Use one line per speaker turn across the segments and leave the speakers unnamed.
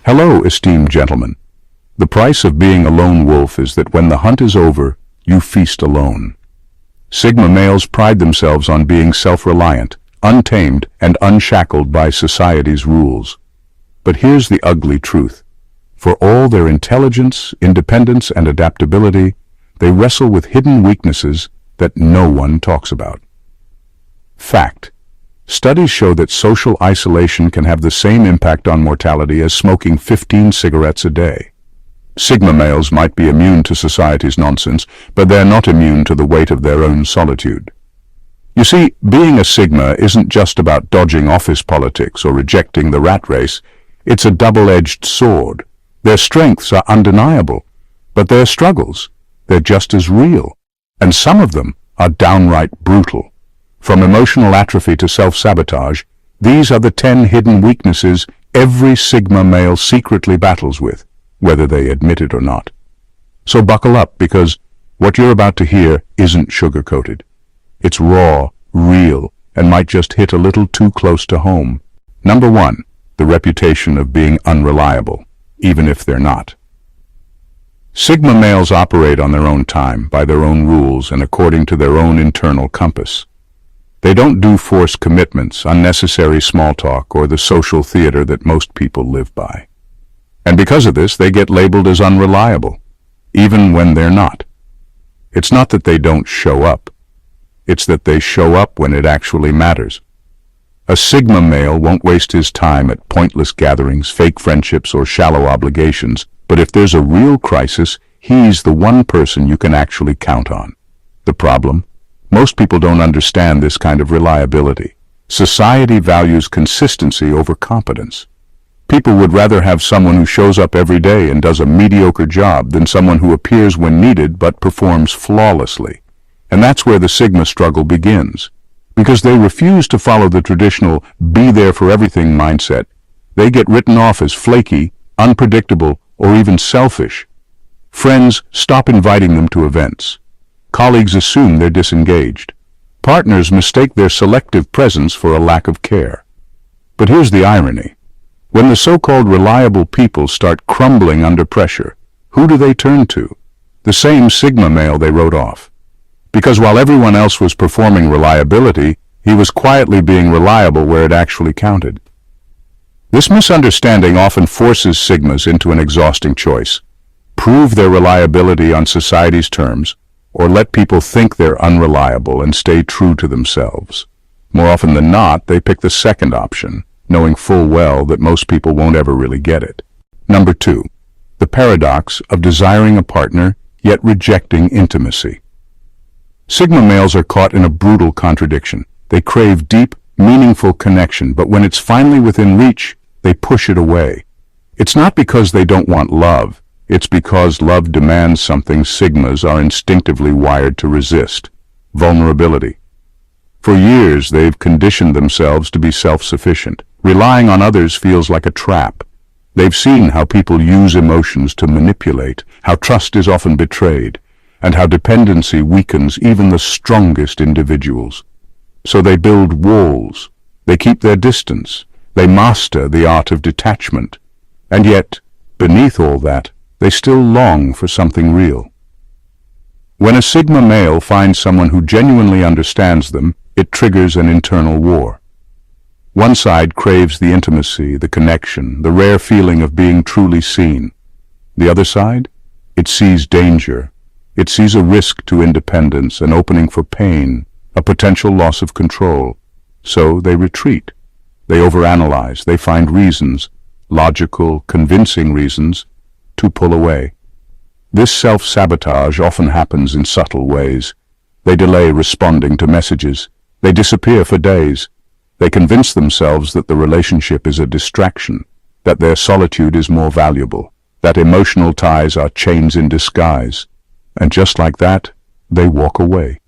Hello, esteemed gentlemen. The price of being a lone wolf is that when the hunt is over, you feast alone. Sigma males pride themselves on being self-reliant, untamed, and unshackled by society's rules. But here's the ugly truth. For all their intelligence, independence, and adaptability, they wrestle with hidden weaknesses that no one talks about. Fact. Studies show that social isolation can have the same impact on mortality as smoking 15 cigarettes a day. Sigma males might be immune to society's nonsense, but they're not immune to the weight of their own solitude. You see, being a Sigma isn't just about dodging office politics or rejecting the rat race. It's a double-edged sword. Their strengths are undeniable, but their struggles, they're just as real. And some of them are downright brutal. From emotional atrophy to self-sabotage, these are the 10 hidden weaknesses every Sigma male secretly battles with, whether they admit it or not. So buckle up, because what you're about to hear isn't sugar-coated. It's raw, real, and might just hit a little too close to home. Number 1, the reputation of being unreliable, even if they're not. Sigma males operate on their own time, by their own rules, and according to their own internal compass. They don't do forced commitments, unnecessary small talk, or the social theater that most people live by. And because of this, they get labeled as unreliable, even when they're not. It's not that they don't show up. It's that they show up when it actually matters. A Sigma male won't waste his time at pointless gatherings, fake friendships, or shallow obligations, but if there's a real crisis, he's the one person you can actually count on. The problem? Most people don't understand this kind of reliability. Society values consistency over competence. People would rather have someone who shows up every day and does a mediocre job than someone who appears when needed but performs flawlessly. And that's where the Sigma struggle begins. Because they refuse to follow the traditional be there for everything mindset, they get written off as flaky, unpredictable, or even selfish. Friends stop inviting them to events. Colleagues assume they're disengaged. Partners mistake their selective presence for a lack of care. But here's the irony. When the so-called reliable people start crumbling under pressure, who do they turn to? The same Sigma male they wrote off. Because while everyone else was performing reliability, he was quietly being reliable where it actually counted. This misunderstanding often forces Sigmas into an exhausting choice. Prove their reliability on society's terms, or let people think they're unreliable and stay true to themselves. More often than not, they pick the second option, knowing full well that most people won't ever really get it. Number 2, the paradox of desiring a partner, yet rejecting intimacy. Sigma males are caught in a brutal contradiction. They crave deep, meaningful connection, but when it's finally within reach, they push it away. It's not because they don't want love. It's because love demands something Sigmas are instinctively wired to resist: vulnerability. For years, they've conditioned themselves to be self-sufficient. Relying on others feels like a trap. They've seen how people use emotions to manipulate, how trust is often betrayed, and how dependency weakens even the strongest individuals. So they build walls. They keep their distance. They master the art of detachment. And yet, beneath all that, they still long for something real. When a Sigma male finds someone who genuinely understands them, it triggers an internal war. One side craves the intimacy, the connection, the rare feeling of being truly seen. The other side? It sees danger. It sees a risk to independence, an opening for pain, a potential loss of control. So they retreat. They overanalyze. They find reasons, logical, convincing reasons, to pull away. This self-sabotage often happens in subtle ways. They delay responding to messages. They disappear for days. They convince themselves that the relationship is a distraction, that their solitude is more valuable, that emotional ties are chains in disguise. And just like that, they walk away.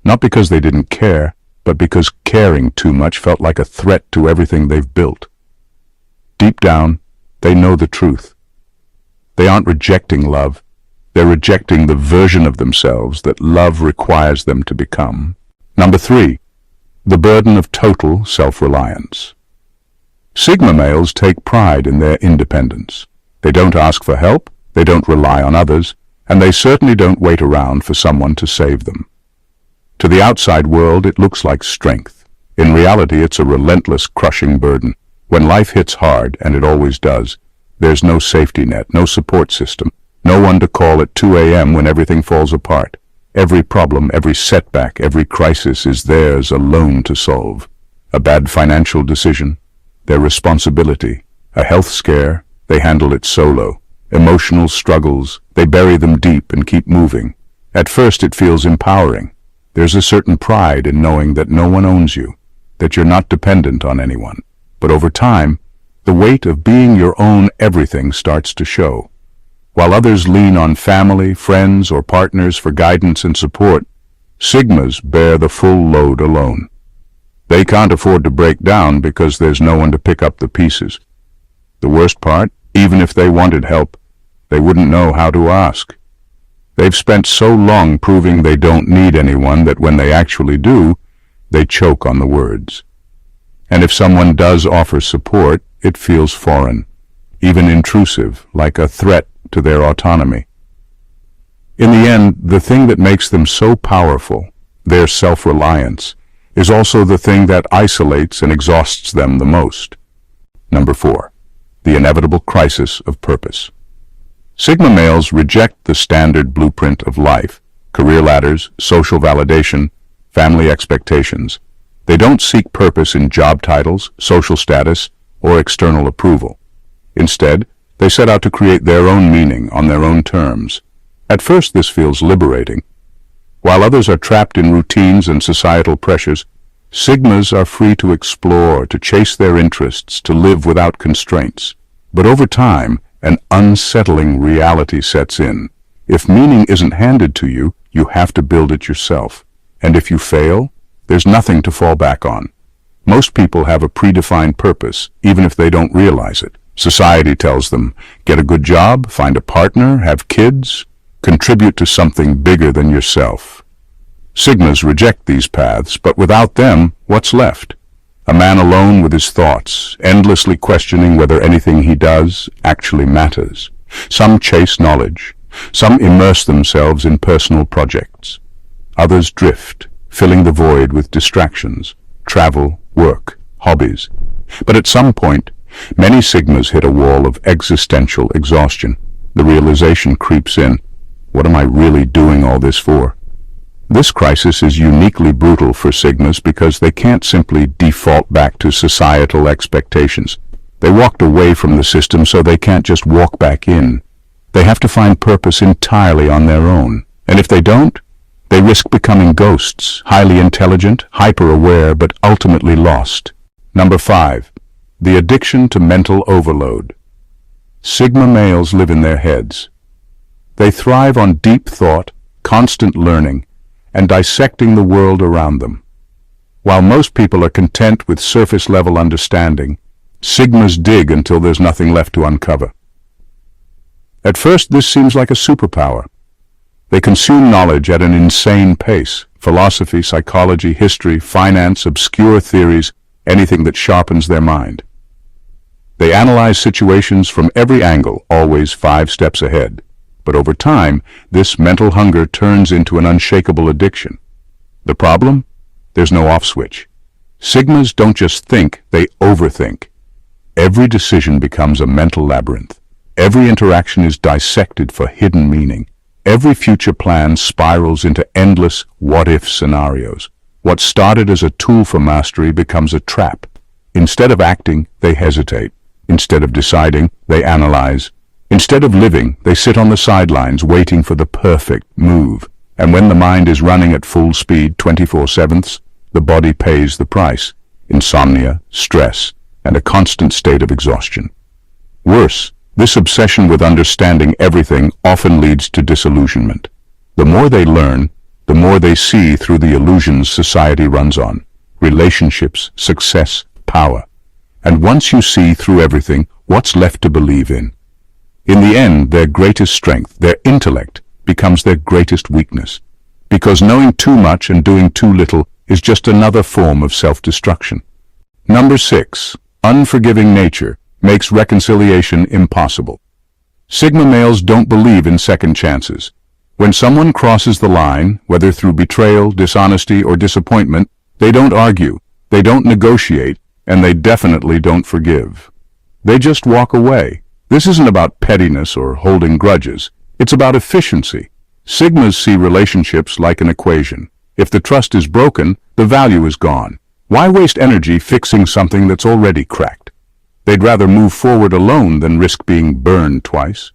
Not because they didn't care, but because caring too much felt like a threat to everything they've built. Deep down, they know the truth. They aren't rejecting love. They're rejecting the version of themselves that love requires them to become. Number 3, the burden of total self-reliance. Sigma males take pride in their independence. They don't ask for help, they don't rely on others, and they certainly don't wait around for someone to save them. To the outside world, it looks like strength. In reality, it's a relentless, crushing burden. When life hits hard, and it always does, there's no safety net, no support system, no one to call at 2 a.m. when everything falls apart. Every problem, every setback, every crisis is theirs alone to solve. A bad financial decision, their responsibility. A health scare, they handle it solo. Emotional struggles, they bury them deep and keep moving. At first it feels empowering. There's a certain pride in knowing that no one owns you, that you're not dependent on anyone. But over time, the weight of being your own everything starts to show. While others lean on family, friends, or partners for guidance and support, Sigmas bear the full load alone. They can't afford to break down because there's no one to pick up the pieces. The worst part, even if they wanted help, they wouldn't know how to ask. They've spent so long proving they don't need anyone that when they actually do, they choke on the words. And if someone does offer support, it feels foreign, even intrusive, like a threat to their autonomy. In the end, the thing that makes them so powerful, their self-reliance, is also the thing that isolates and exhausts them the most. Number 4. The inevitable crisis of purpose. Sigma males reject the standard blueprint of life, career ladders, social validation, family expectations. They don't seek purpose in job titles, social status, or external approval. Instead, they set out to create their own meaning on their own terms. At first, this feels liberating. While others are trapped in routines and societal pressures, Sigmas are free to explore, to chase their interests, to live without constraints. But over time, an unsettling reality sets in. If meaning isn't handed to you, you have to build it yourself. And if you fail, there's nothing to fall back on. Most people have a predefined purpose, even if they don't realize it. Society tells them, get a good job, find a partner, have kids, contribute to something bigger than yourself. Sigmas reject these paths, but without them, what's left? A man alone with his thoughts, endlessly questioning whether anything he does actually matters. Some chase knowledge. Some immerse themselves in personal projects. Others drift, filling the void with distractions, travel, work, hobbies. But at some point, many Sigmas hit a wall of existential exhaustion. The realization creeps in. What am I really doing all this for? This crisis is uniquely brutal for Sigmas because they can't simply default back to societal expectations. They walked away from the system, so they can't just walk back in. They have to find purpose entirely on their own. And if they don't, they risk becoming ghosts, highly intelligent, hyper-aware, but ultimately lost. Number 5. The addiction to mental overload. Sigma males live in their heads. They thrive on deep thought, constant learning, and dissecting the world around them. While most people are content with surface-level understanding, Sigmas dig until there's nothing left to uncover. At first, this seems like a superpower. They consume knowledge at an insane pace. Philosophy, psychology, history, finance, obscure theories, anything that sharpens their mind. They analyze situations from every angle, always 5 steps ahead. But over time, this mental hunger turns into an unshakable addiction. The problem? There's no off switch. Sigmas don't just think, they overthink. Every decision becomes a mental labyrinth. Every interaction is dissected for hidden meaning. Every future plan spirals into endless what-if scenarios. What started as a tool for mastery becomes a trap. Instead of acting, they hesitate. Instead of deciding, they analyze. Instead of living, they sit on the sidelines waiting for the perfect move. And when the mind is running at full speed 24/7, the body pays the price. Insomnia, stress, and a constant state of exhaustion. Worse, this obsession with understanding everything often leads to disillusionment. The more they learn, the more they see through the illusions society runs on. Relationships, success, power. And once you see through everything, what's left to believe in? In the end, their greatest strength, their intellect, becomes their greatest weakness. Because knowing too much and doing too little is just another form of self-destruction. Number 6. unforgiving nature makes reconciliation impossible. Sigma males don't believe in second chances. When someone crosses the line, whether through betrayal, dishonesty, or disappointment, they don't argue, they don't negotiate, and they definitely don't forgive. They just walk away. This isn't about pettiness or holding grudges. It's about efficiency. Sigmas see relationships like an equation. If the trust is broken, the value is gone. Why waste energy fixing something that's already cracked? They'd rather move forward alone than risk being burned twice.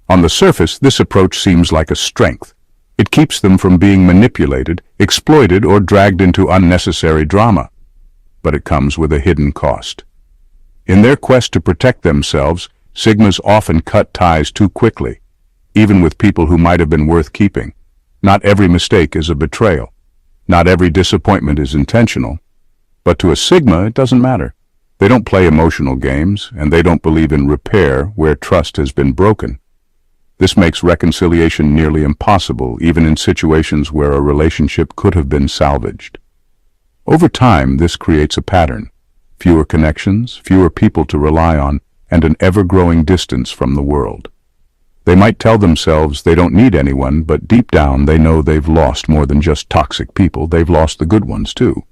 On the surface, this approach seems like a strength. It keeps them from being manipulated, exploited, or dragged into unnecessary drama. But it comes with a hidden cost. In their quest to protect themselves, Sigmas often cut ties too quickly, even with people who might have been worth keeping. Not every mistake is a betrayal. Not every disappointment is intentional. But to a Sigma, it doesn't matter. They don't play emotional games, and they don't believe in repair where trust has been broken. This makes reconciliation nearly impossible, even in situations where a relationship could have been salvaged. Over time, this creates a pattern. Fewer connections, fewer people to rely on, and an ever-growing distance from the world. They might tell themselves they don't need anyone, but deep down they know they've lost more than just toxic people. They've lost the good ones too.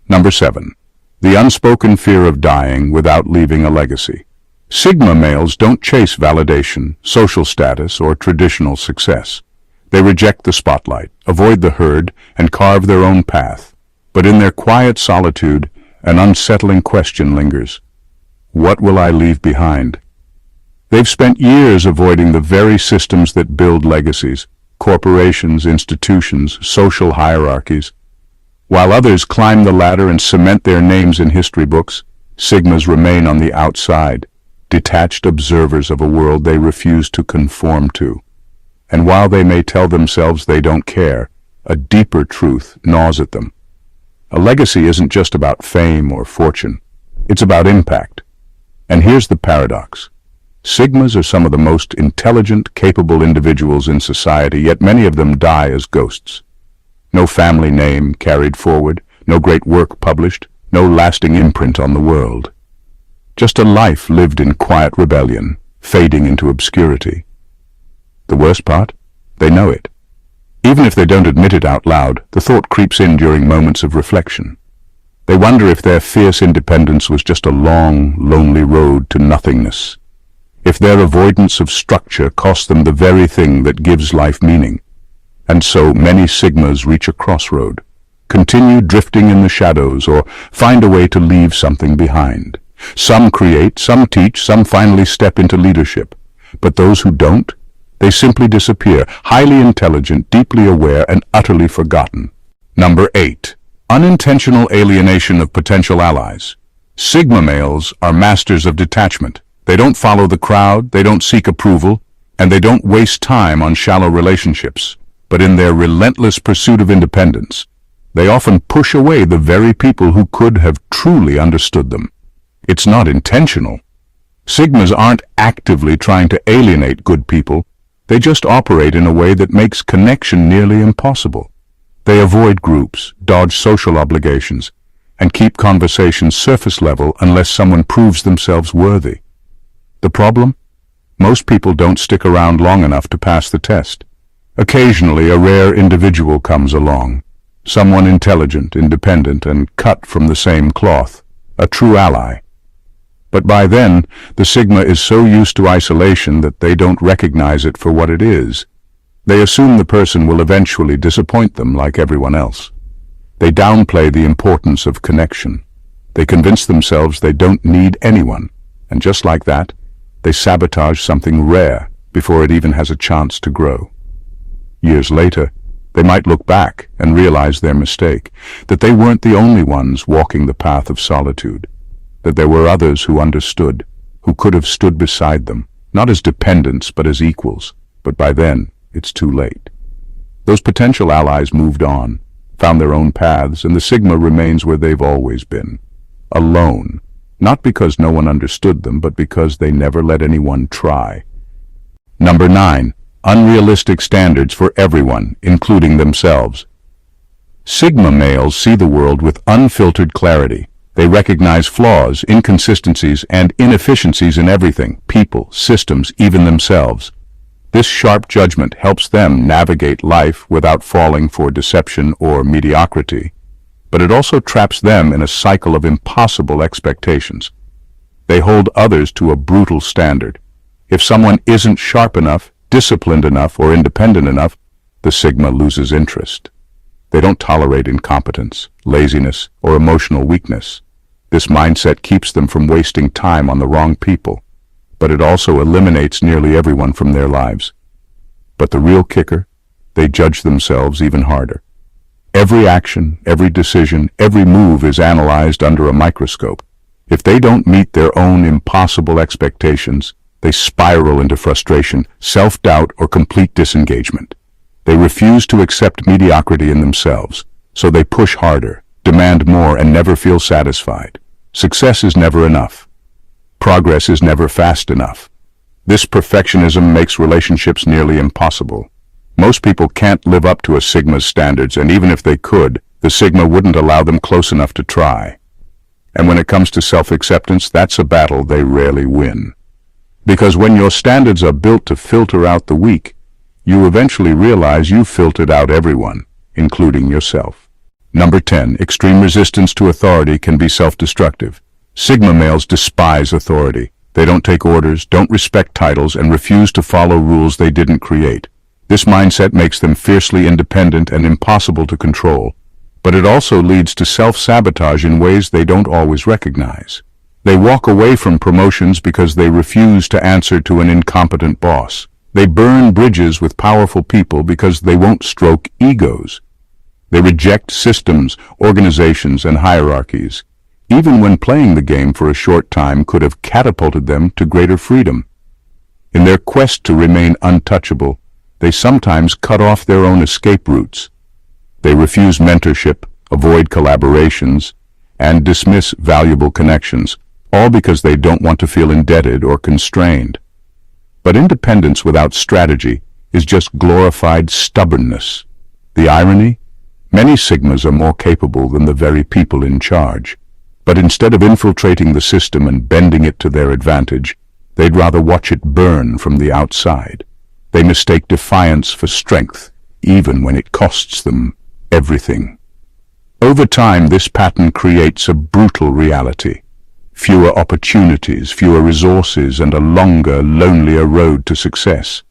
Number 7. The unspoken fear of dying without leaving a legacy. Sigma males don't chase validation, social status, or traditional success. They reject the spotlight, avoid the herd, and carve their own path. But in their quiet solitude, an unsettling question lingers. What will I leave behind? They've spent years avoiding the very systems that build legacies, corporations, institutions, social hierarchies. While others climb the ladder and cement their names in history books, Sigmas remain on the outside, detached observers of a world they refuse to conform to. And while they may tell themselves they don't care, a deeper truth gnaws at them. A legacy isn't just about fame or fortune. It's about impact. And here's the paradox. Sigmas are some of the most intelligent, capable individuals in society, yet many of them die as ghosts. No family name carried forward, no great work published, no lasting imprint on the world. Just a life lived in quiet rebellion, fading into obscurity. The worst part? They know it. Even if they don't admit it out loud, the thought creeps in during moments of reflection. They wonder if their fierce independence was just a long, lonely road to nothingness. If their avoidance of structure cost them the very thing that gives life meaning. And so many Sigmas reach a crossroad, continue drifting in the shadows, or find a way to leave something behind. Some create, some teach, some finally step into leadership. But those who don't, they simply disappear, highly intelligent, deeply aware, and utterly forgotten. Number 8. Unintentional alienation of potential allies. Sigma males are masters of detachment. They don't follow the crowd, they don't seek approval, and they don't waste time on shallow relationships. But in their relentless pursuit of independence, they often push away the very people who could have truly understood them. It's not intentional. Sigmas aren't actively trying to alienate good people. They just operate in a way that makes connection nearly impossible. They avoid groups, dodge social obligations, and keep conversations surface level unless someone proves themselves worthy. The problem? Most people don't stick around long enough to pass the test. Occasionally, a rare individual comes along. Someone intelligent, independent, and cut from the same cloth. A true ally. But by then, the Sigma is so used to isolation that they don't recognize it for what it is. They assume the person will eventually disappoint them like everyone else. They downplay the importance of connection. They convince themselves they don't need anyone. And just like that, they sabotage something rare before it even has a chance to grow. Years later, they might look back and realize their mistake, that they weren't the only ones walking the path of solitude, that there were others who understood, who could have stood beside them, not as dependents but as equals. But by then, it's too late. Those potential allies moved on, found their own paths, and the Sigma remains where they've always been, alone, not because no one understood them, but because they never let anyone try. Number 9. Unrealistic standards for everyone, including themselves. Sigma males see the world with unfiltered clarity. They recognize flaws, inconsistencies, and inefficiencies in everything, people, systems, even themselves. This sharp judgment helps them navigate life without falling for deception or mediocrity. But it also traps them in a cycle of impossible expectations. They hold others to a brutal standard. If someone isn't sharp enough, disciplined enough, or independent enough, the Sigma loses interest. They don't tolerate incompetence, laziness, or emotional weakness. This mindset keeps them from wasting time on the wrong people, but it also eliminates nearly everyone from their lives. But the real kicker, they judge themselves even harder. Every action, every decision, every move is analyzed under a microscope. If they don't meet their own impossible expectations, they spiral into frustration, self-doubt, or complete disengagement. They refuse to accept mediocrity in themselves, so they push harder, demand more, and never feel satisfied. Success is never enough. Progress is never fast enough. This perfectionism makes relationships nearly impossible. Most people can't live up to a Sigma's standards, and even if they could, the Sigma wouldn't allow them close enough to try. And when it comes to self-acceptance, that's a battle they rarely win. Because when your standards are built to filter out the weak, you eventually realize you've filtered out everyone, including yourself. Number 10. Extreme resistance to authority can be self-destructive. Sigma males despise authority. They don't take orders, don't respect titles, and refuse to follow rules they didn't create. This mindset makes them fiercely independent and impossible to control, but it also leads to self-sabotage in ways they don't always recognize. They walk away from promotions because they refuse to answer to an incompetent boss. They burn bridges with powerful people because they won't stroke egos. They reject systems, organizations, and hierarchies, even when playing the game for a short time could have catapulted them to greater freedom. In their quest to remain untouchable, they sometimes cut off their own escape routes. They refuse mentorship, avoid collaborations, and dismiss valuable connections, all because they don't want to feel indebted or constrained. But independence without strategy is just glorified stubbornness. The irony? Many Sigmas are more capable than the very people in charge. But instead of infiltrating the system and bending it to their advantage, they'd rather watch it burn from the outside. They mistake defiance for strength, even when it costs them everything. Over time, this pattern creates a brutal reality. Fewer opportunities, fewer resources, and a longer, lonelier road to success.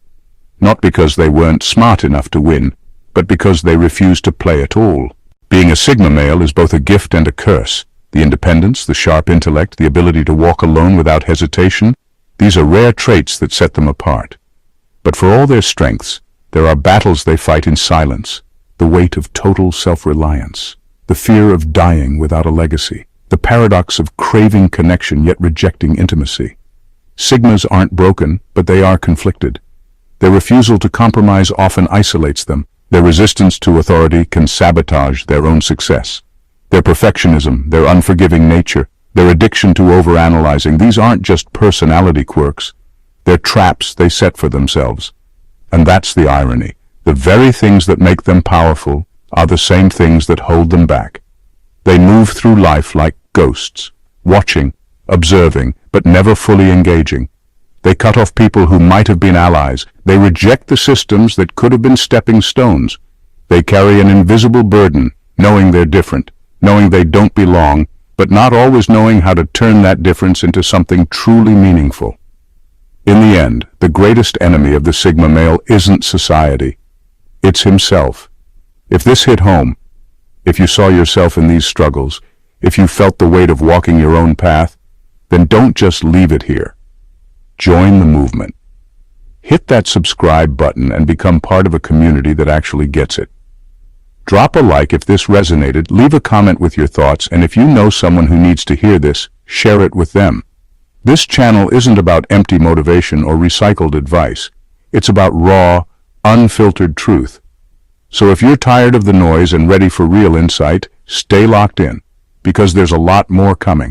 Not because they weren't smart enough to win, but because they refused to play at all. Being a Sigma male is both a gift and a curse. The independence, the sharp intellect, the ability to walk alone without hesitation, these are rare traits that set them apart. But for all their strengths, there are battles they fight in silence. The weight of total self-reliance, the fear of dying without a legacy, the paradox of craving connection yet rejecting intimacy. Sigmas aren't broken, but they are conflicted. Their refusal to compromise often isolates them. Their resistance to authority can sabotage their own success. Their perfectionism, their unforgiving nature, their addiction to overanalyzing, these aren't just personality quirks. They're traps they set for themselves. And that's the irony. The very things that make them powerful are the same things that hold them back. They move through life like ghosts, watching, observing, but never fully engaging. They cut off people who might have been allies. They reject the systems that could have been stepping stones. They carry an invisible burden, knowing they're different, knowing they don't belong, but not always knowing how to turn that difference into something truly meaningful. In the end, the greatest enemy of the Sigma male isn't society. It's himself. If this hit home, if you saw yourself in these struggles, if you felt the weight of walking your own path, then don't just leave it here. Join the movement. Hit that subscribe button and become part of a community that actually gets it. Drop a like if this resonated, leave a comment with your thoughts, and if you know someone who needs to hear this, share it with them. This channel isn't about empty motivation or recycled advice. It's about raw, unfiltered truth. So if you're tired of the noise and ready for real insight, stay locked in, because there's a lot more coming.